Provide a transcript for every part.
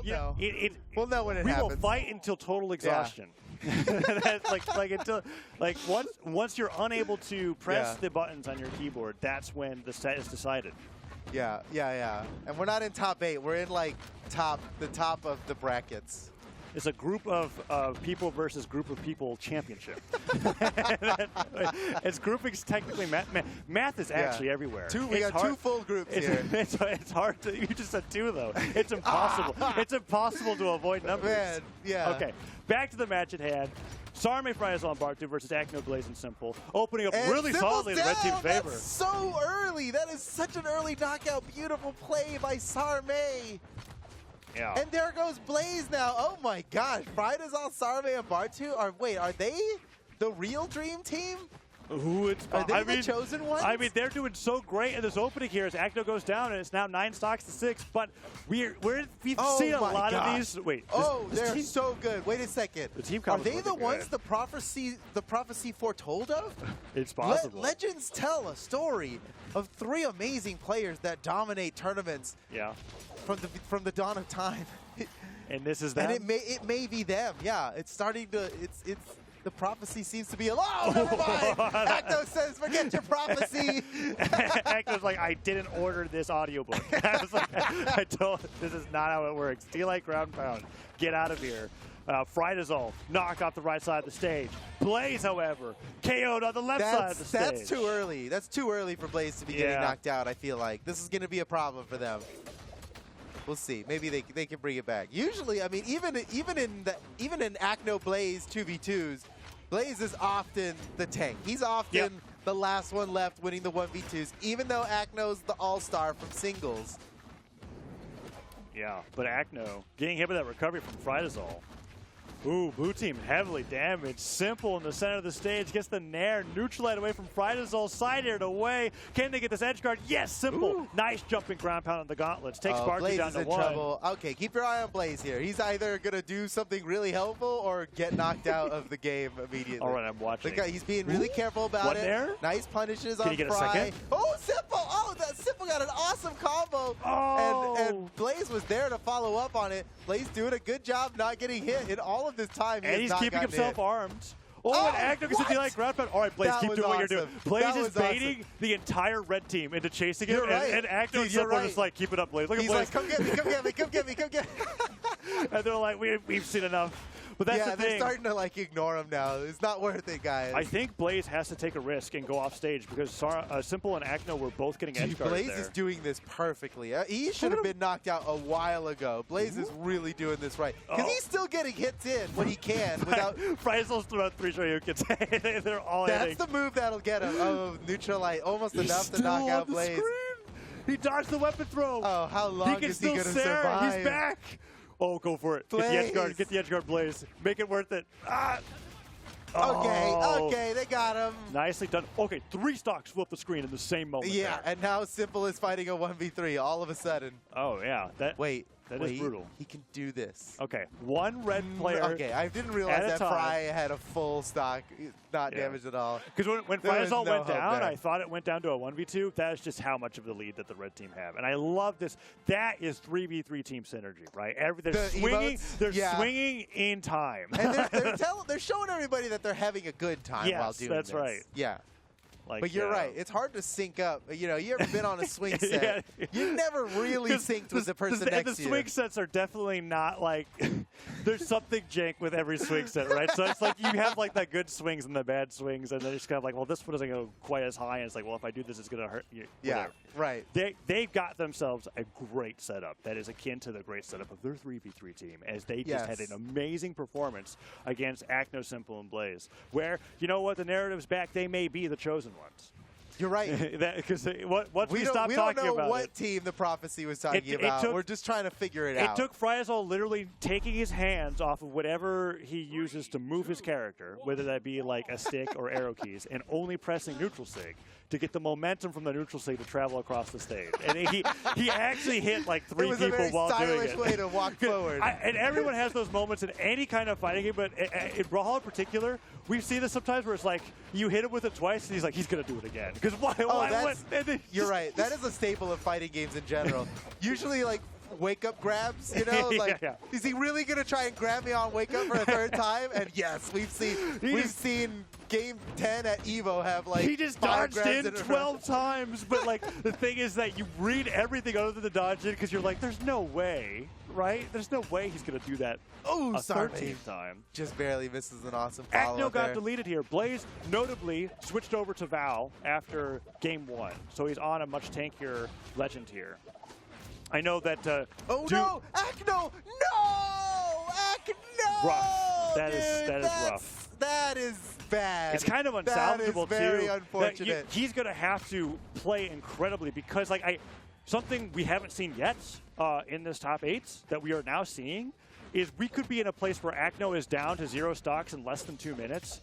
We'll know. We'll know when it happens. We will fight until total exhaustion. That's until once you're unable to press the buttons on your keyboard, that's when the set is decided. Yeah. And we're not in top 8. We're in like the top of the brackets. It's a group of people versus group of people championship. It's groupings technically math is actually everywhere. We got 2 full groups here. It's hard to. You just said 2 though. It's impossible. It's impossible to avoid numbers. Man, yeah. Okay, back to the match at hand. Sarme, Frydasole, and Bartu versus Acno, Blaze, and Simple, opening up really solidly in the red team's favor. That's so early. That is such an early knockout. Beautiful play by Sarme. Yeah. And there goes Blaze now. Oh my gosh. Frydasole, Sarme, and Bartu are they the real dream team? Are they the chosen ones? I mean, they're doing so great in this opening here as Acno goes down, and it's now 9 stocks to 6. But we've seen a lot of these. Wait. They're so good. Wait a second. The team are they the ones the prophecy foretold of? It's possible. Legends tell a story of 3 amazing players that dominate tournaments. Yeah. From the dawn of time. And this is them. And it may be them. Yeah. It's starting to. It's. The prophecy seems to be a lot. Oh, never mind. Acno says, forget your prophecy. Acno's like, I didn't order this audiobook. I was like, this is not how it works. Daylight ground pound. Get out of here. Frydasole knocked off the right side of the stage. Blaze, however, KO'd on the left side of the stage. That's too early. That's too early for Blaze to be getting knocked out, I feel like. This is going to be a problem for them. We'll see. Maybe they can bring it back. Usually, I mean, even in Acno Blaze 2v2s, Blaze is often the tank. He's often the last one left winning the 1v2s, even though Acno's the all-star from singles. Yeah, but Acno getting hit with that recovery from Frydasole. Ooh, blue team heavily damaged. Simple in the center of the stage gets the nair, neutralized away from Frydasole, side aired away. Can they get this edge guard? Yes, Simple. Ooh. Nice jumping ground pound on the gauntlets. Takes Bartu down to 1. Trouble. Okay, keep your eye on Blaze here. He's either going to do something really helpful or get knocked out of the game immediately. All right, I'm watching. He's being really careful about it. There? Nice punishes Can on Fry. Get a second? Oh, Simple! Oh, that Simple got an awesome combo. Oh. And Blaze was there to follow up on it. Blaze doing a good job not getting hit in all of this time. And he's keeping himself armed. And Acno gets the light ground pound. All right, Blaze, keep doing what you're doing. Blaze is baiting the entire red team into chasing him. And Acno and Simple are just like, keep it up, Blaze. Look at Blaze. He's like, come get me, come get me, come get me, come get me. And they're like, we've seen enough. But that's the thing. They're starting to like ignore him now. It's not worth it, guys. I think Blaze has to take a risk and go off stage because Simple and Acno were both getting edge guarded Blaze is doing this perfectly. He should have been knocked out a while ago. Blaze is really doing this right. Because he's still getting hits in when he can without... Frydasole's throwing 3 Shoryukens. They're all hitting. That's the move that'll get him. Oh, neutralite. Almost enough to knock out Blaze. He dodged the weapon throw. Oh, how long is he going to survive? He's back. Oh, go for it. Blaze. Get the edge guard. Get the edge guard, Blaze. Make it worth it. Okay, they got him. Nicely done. Okay, 3 stocks flip the screen in the same moment. Yeah, and now Simple is fighting a 1v3 all of a sudden. Oh, yeah. That is brutal. He can do this. Okay, 1 red player. Okay, I didn't realize that Fry had a full stock, not damaged at all. Because when Frydasole went down, I thought it went down to a 1v2. That is just how much of the lead that the red team have. And I love this. That is 3v3 team synergy, right? They're swinging in time. And they're showing everybody that they're having a good time while doing this. That's right. Yeah. But you're right. It's hard to sync up. You know, you ever been on a swing set? You never really synced with the person next to you. The swing sets are definitely not like there's something jank with every swing set, right? So it's like you have like the good swings and the bad swings, and they're just kind of like, well, this one doesn't go quite as high. And it's like, well, if I do this, it's going to hurt you. Yeah, right. They've got themselves a great setup that is akin to the great setup of their 3v3 team, as they just had an amazing performance against Acno, Simple, and Blaze, where, you know what, the narrative's back. They may be the chosen ones. You're right. Because once we stop talking about it. We don't know what team the prophecy was talking about. We're just trying to figure it out. It took Frydasole literally taking his hands off of whatever he uses to move his character, whether that be like a stick or arrow keys, and only pressing neutral sig to get the momentum from the neutral sig to travel across the stage. And he actually hit like 3 people while doing it. It was a very stylish way to walk forward. And everyone has those moments in any kind of fighting game, but in Brawlhalla in particular, we've seen this sometimes where it's like you hit him with it twice, and he's like, he's going to do it again. Because why? You're right. That is a staple of fighting games in general. Usually, like wake-up grabs, you know? Like, yeah. Is he really going to try and grab me on wake-up for a third time? And yes, we've seen Game 10 at EVO have, like, he just 5 dodged grabs in 12 times, but, like, the thing is that you read everything other than the dodge in because you're like, there's no way, right? There's no way he's going to do that Oh, a Sarme 13th time. just barely misses an awesome follow-up Acno got there. deleted here. Blaze notably switched over to Val after Game 1, so he's on a much tankier legend here. I know that. Oh no, Acno! No, Acno! Rough. That is Dude, rough. That is bad. It's kind of unsalvageable that is very too. unfortunate. He's going to have to play incredibly because, like, something we haven't seen yet in this top 8 that we are now seeing is we could be in a place where Acno is down to 0 stocks in less than 2 minutes.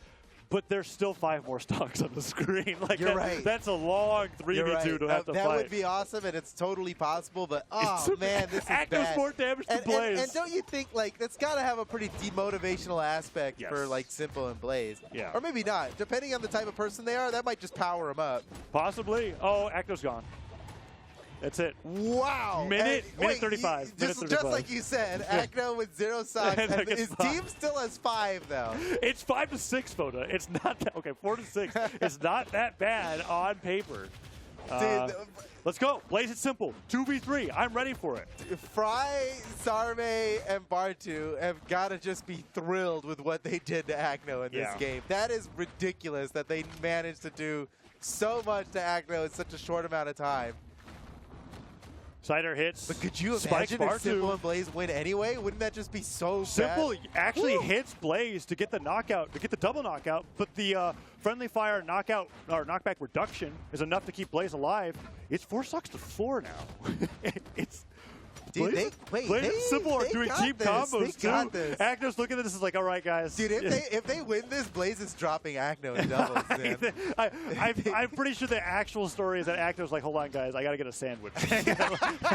But there's still 5 more stocks on the screen. Like You're right. That's a long 3v2 to have to that fight. would be awesome, and it's totally possible. But oh man, this is Acno's bad. more damage to Blaze. And don't you think like that's got to have a pretty demotivational aspect Yes. for like Simple and Blaze? Yeah. Or maybe not. Depending on the type of person they are, that might just power them up. Possibly. Oh, Acno's gone. That's it. Wow. Minute Wait, 35. Just like you said, Acno with 0 stocks. And And his 5. team still has 5 though. It's 5 to 6, Foda. It's not that. Okay, 4 to 6. It's not that bad on paper. Dude, Let's go. Blaze it simple. 2v3. I'm ready for it. Fry, Sarme, and Bartu have got to just be thrilled with what they did to Acno in this Yeah. game. That is ridiculous that they managed to do so much to Acno in such a short amount of time. Cider hits. But could you Spikes imagine if Bartu. Simple and Blaze win anyway? Wouldn't that just be so Simple bad? actually Woo! hits Blaze to get the knockout, to get the double knockout, but the friendly fire knockout or knockback reduction is enough to keep Blaze alive. It's 4 stocks to 4 now. It's Dude, Blaze and Simple are doing got team this. combos They got too. this. Acno's looking at this is like, all right, guys. Dude, if they win this, Blaze is dropping Acno in doubles, man. I'm pretty sure the actual story is that Acno's like, hold on, guys, I got to get a sandwich.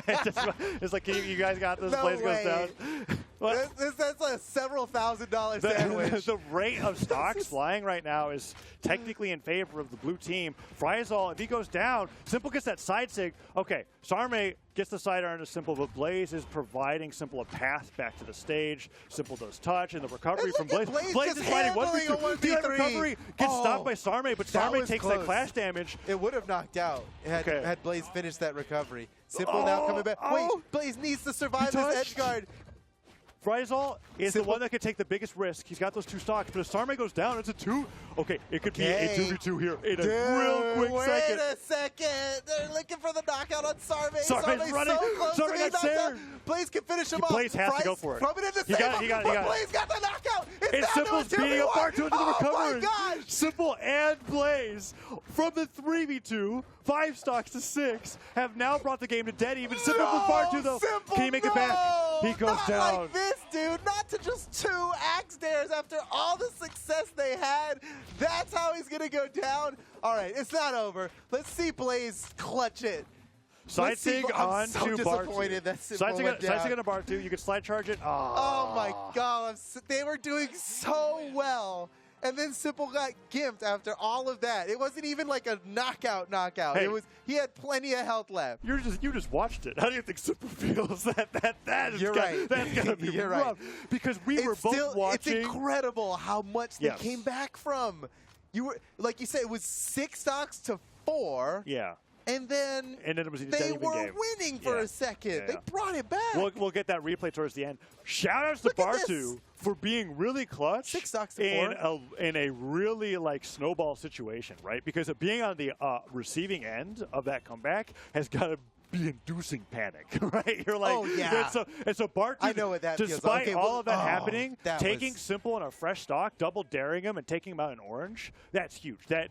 It's like, you guys got this? No Blaze way. goes down. What? That's a several $1,000 sandwich. The rate of stocks flying right now is technically in favor of the blue team. Frydasole, if he goes down, Simple gets that side sig. Okay, Sarme gets the sidearm to Simple, but Blaze is providing Simple a path back to the stage. Simple does touch, and the recovery from Blaze. Blaze is fighting handling a 1v2. The 1v3. recovery gets stopped by Sarme, but That Sarme was takes close. that clash damage. It would have knocked out had Blaze finished that recovery. Simple now coming back. Oh. Wait, Blaze needs to survive this touched. edge guard. Frydasole is the Simple. one that can take the biggest risk. He's got those 2 stocks, but if Sarme goes down, it's a 2. Okay, it could be a 2v2 here in a real quick wait second. a second. They're looking for the knockout on Sarme. Sarme's running. so close Sarme to being got knocked out. Sared. Blaze can finish him off. Blaze has to go for it. From it into He save got it, him, he got it, but he got it. Blaze got the knockout. It's And down Simple's to a beating up 2v1. Bartu into the recovery. Oh my gosh. Simple and Blaze from the 3v2, 5 stocks to 6, have now brought the game to dead even. Simple with Bartu though. Simple, Can he make it back? He goes not down. Like this, dude. Not to just 2 axe dares after all the success they had. That's how he's gonna go down. All right, it's not over. Let's see Blaze clutch it. Side sig on I'm so to disappointed Bartu. that Simple Side went down. sig on to Bartu. You can slide charge it. Oh my God, they were doing so well. And then Simple got gimped after all of that. It wasn't even like a knockout. Hey. It was he had plenty of health left. You just watched it. How do you think Simple feels? That is You're right. That's gonna be You're rough right. because we were both watching. It's incredible how much they Yes. came back from. You were like you said, it was 6 stocks to 4. Yeah. And then It was a dead they even were game. winning for a second. Yeah. They brought it back. We'll get that replay towards the end. Shout outs to Look at Bartu this. for being really clutch 6 stocks to 4. in a really like snowball situation, right? Because being on the receiving end of that comeback has got to be inducing panic, right? You're like, Oh, yeah. And so Bartu, I know what that feels despite like. Okay, all well, of that happening, that taking was- Simple in a fresh stock, double daring him and taking him out in orange, that's huge. That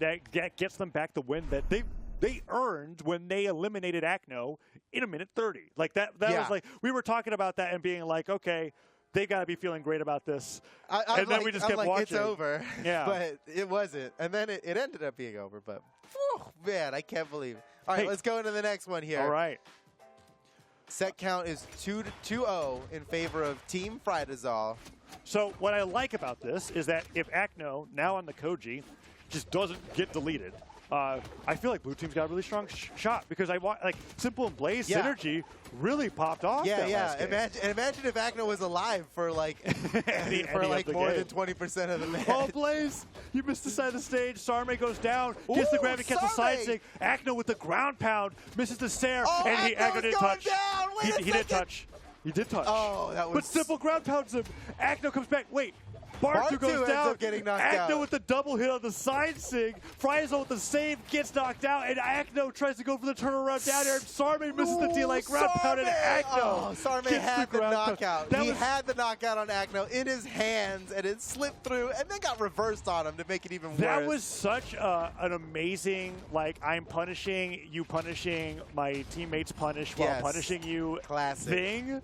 gets them back the win that they earned when they eliminated Acno in a minute 30. Like that Yeah. was like, we were talking about that and being like, okay, they got to be feeling great about this. And then we just kept watching. It's over. Yeah. But it wasn't. And then it ended up being over. But, whew, man, I can't believe it. All right, Hey. let's go into the next one here. All right. Set count is 2-0 in favor of Team Frydasole. So what I like about this is that if Acno, now on the Koji, just doesn't get deleted, I feel like blue team's got a really strong shot because I want like Simple and Blaze synergy really popped off. Yeah, that yeah. Imagine if Acno was alive for like more than 20% of the match. Oh, Blaze, you missed the side of the stage. Sarme goes down, gets the grab and cancel side stick. Acno with the ground pound misses the Sair, and Acno didn't touch. He didn't touch. He did touch. Oh, that was. But Simple ground pounds him. Acno comes back. Wait. Bartu goes down. Up getting knocked Acno out. with the double hit on the side sig. Frydasole with the save gets knocked out, and Acno tries to go for the turnaround down air. And Sarme misses the DLA ground pound, and Acno. Oh, Sarme had the knockout. He had the knockout on Acno in his hands, and it slipped through, and then got reversed on him to make it even worse. That was such an amazing, like, I'm punishing, you punishing, my teammates punish while punishing you thing.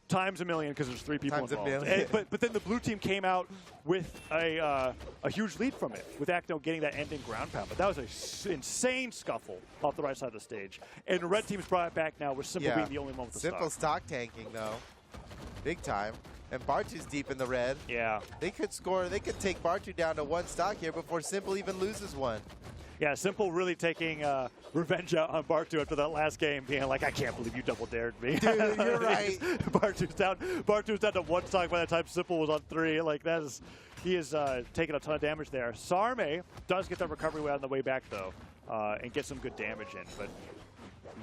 Times a million because there's 3 people involved. But then the blue team came out with a huge lead from it, with Acno getting that ending ground pound. But that was an insane scuffle off the right side of the stage. And the red team's brought it back now with Simple being the only one with the Simple stock tanking, though. Big time. And Bartu's deep in the red. Yeah. They could score. They could take Bartu down to 1 stock here before Simple even loses one. Yeah, Simple really taking revenge out on Bartu after that last game, being like, I can't believe you double dared me. Dude, you're right. Bartu's down to 1 stock by the time Simple was on 3. Like, he is taking a ton of damage there. Sarme does get the recovery on the way back, though, and get some good damage in. But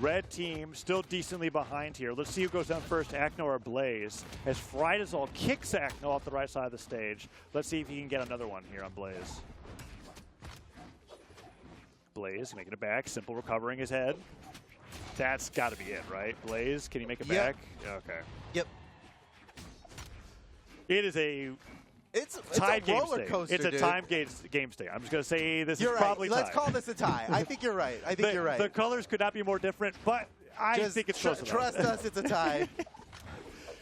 red team still decently behind here. Let's see who goes down first, Acno or Blaze, as Frydasole kicks Acno off the right side of the stage. Let's see if he can get another one here on Blaze. Blaze making it back. Simple recovering his head. That's got to be it, right? Blaze, can he make it back? Okay. Yep. It is a tied game state. It's a time game state. I'm just going to say this is probably tied. Let's call this a tie. I think you're right. I think you're right. The colors could not be more different, but I think it's close enough. Trust us, it's a tie.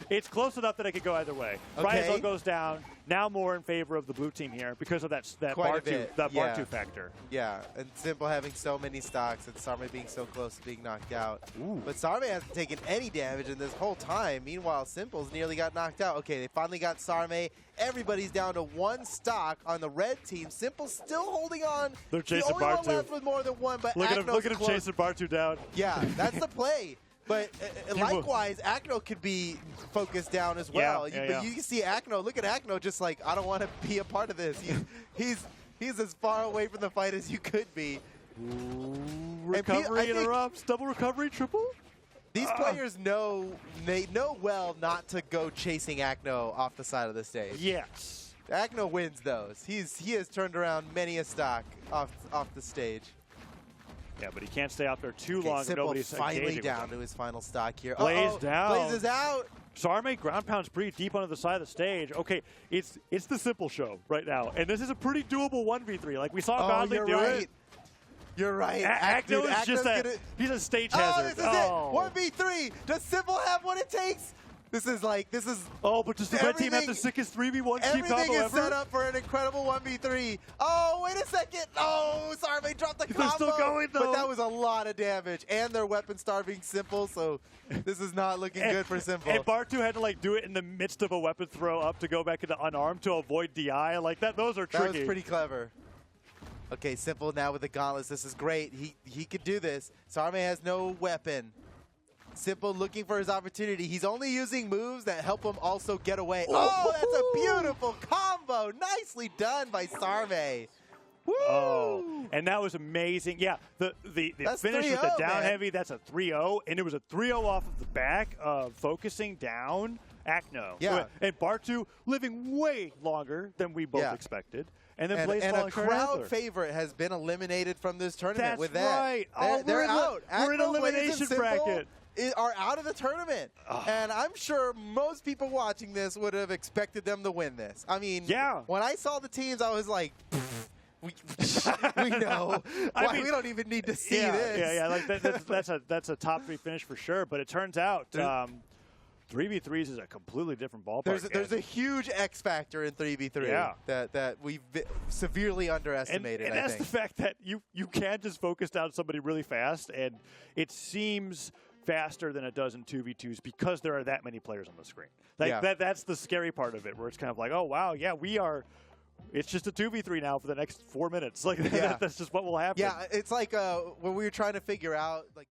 It's close enough that it could go either way. Frydasole goes down, now more in favor of the blue team here because of that Bartu factor. Yeah, and Simple having so many stocks and Sarme being so close to being knocked out. Ooh. But Sarme hasn't taken any damage in this whole time. Meanwhile, Simple's nearly got knocked out. Okay, they finally got Sarme. Everybody's down to 1 stock on the red team. Simple's still holding on. They're chasing the only Bartu. one left with more than 1, but look at him chasing Bartu down. Yeah, that's the play. But likewise, Acno could be focused down as well. But you can see Acno. Look at Acno, just like, I don't want to be a part of this. He's as far away from the fight as you could be. Ooh, recovery interrupts. Double recovery, triple. These players know well not to go chasing Acno off the side of the stage. Yes. Acno wins those. He has turned around many a stock off the stage. Yeah, but he can't stay out there too long. Nobody's finally down to his final stock here. Blaze down. Blaze is out. Sarme ground pounds pretty deep onto the side of the stage. Okay, it's the Simple show right now, and this is a pretty doable 1v3. Like we saw Godly do it. You're right. Acno is just he's a stage hazard. This is it. 1v3. Does Simple have what it takes? This is. Oh, but does the red team have the sickest 3v1 team combo ever? Everything is set up for an incredible 1v3. Oh, wait a second. Oh, Sarme dropped the combo. They're still going, though. But that was a lot of damage. And they're weapon-starving Simple, so this is not looking good for Simple. And Bartu had to, do it in the midst of a weapon throw up to go back into unarmed to avoid DI. Like, those are tricky. That was pretty clever. Okay, Simple now with the gauntlets. This is great. He could do this. Sarme has no weapon. Simple looking for his opportunity. He's only using moves that help him also get away. Oh, that's a beautiful combo. Nicely done by Sarme. Woo! Oh, and that was amazing. Yeah, the finish with the down heavy, that's a 3-0. And it was a 3-0 off of the back of focusing down Acno. Yeah. And Bartu living way longer than we both expected. And then Blaze a crowd favorite has been eliminated from this tournament. That's with that. Right. They're out. We're in elimination bracket. Are out of the tournament. And I'm sure most people watching this would have expected them to win this. I mean, when I saw the teams, I was like, we know. We don't even need to see this. Yeah. That's a top 3 finish for sure. But it turns out 3v3s is a completely different ballpark. There's a huge X factor in 3v3 that we've severely underestimated. And that's the fact that you can just focus down somebody really fast, and it seems faster than it does in 2v2s because there are that many players on the screen. That's the scary part of it, where it's kind of like, oh wow, yeah, It's just a 2v3 now for the next 4 minutes. Like Yeah. that's just what will happen. Yeah, it's like when we were trying to figure out like.